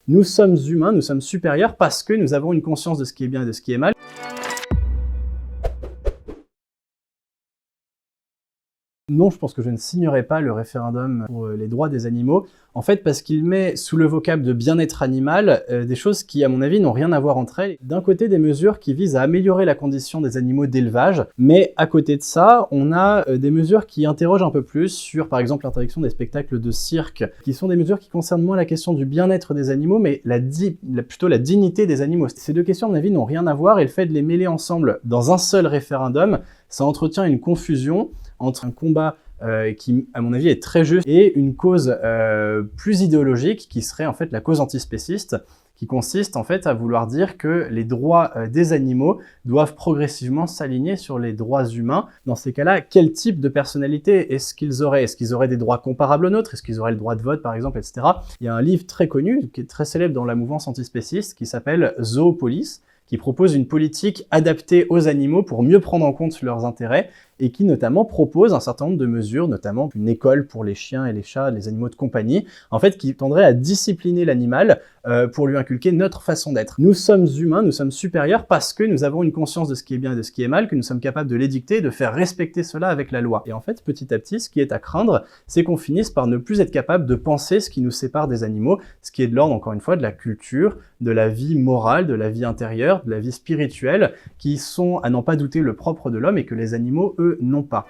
Nous sommes humains, nous sommes supérieurs parce que nous avons une conscience de ce qui est bien et de ce qui est mal. Non, je pense que je ne signerai pas le référendum pour les droits des animaux, en fait parce qu'il met sous le vocable de bien-être animal des choses qui, à mon avis, n'ont rien à voir entre elles. D'un côté, des mesures qui visent à améliorer la condition des animaux d'élevage, mais à côté de ça, on a des mesures qui interrogent un peu plus sur, par exemple, l'interdiction des spectacles de cirque, qui sont des mesures qui concernent moins la question du bien-être des animaux, mais plutôt la dignité des animaux. Ces deux questions, à mon avis, n'ont rien à voir, et le fait de les mêler ensemble dans un seul référendum, ça entretient une confusion entre un combat qui, à mon avis, est très juste et une cause plus idéologique qui serait en fait la cause antispéciste, qui consiste en fait à vouloir dire que les droits des animaux doivent progressivement s'aligner sur les droits humains. Dans ces cas-là, quel type de personnalité est-ce qu'ils auraient? Est-ce qu'ils auraient des droits comparables aux nôtres? Est-ce qu'ils auraient le droit de vote, par exemple, etc. Il y a un livre très connu, qui est très célèbre dans la mouvance antispéciste, qui s'appelle Zoopolis, qui propose une politique adaptée aux animaux pour mieux prendre en compte leurs intérêts et qui notamment propose un certain nombre de mesures, notamment une école pour les chiens et les chats, les animaux de compagnie, en fait qui tendrait à discipliner l'animal pour lui inculquer notre façon d'être. Nous sommes humains, nous sommes supérieurs parce que nous avons une conscience de ce qui est bien et de ce qui est mal, que nous sommes capables de l'édicter, de faire respecter cela avec la loi. Et en fait, petit à petit, ce qui est à craindre, c'est qu'on finisse par ne plus être capable de penser ce qui nous sépare des animaux, ce qui est de l'ordre, encore une fois, de la culture, de la vie morale, de la vie intérieure, de la vie spirituelle, qui sont, à n'en pas douter, le propre de l'homme et que les animaux, eux, n'ont pas.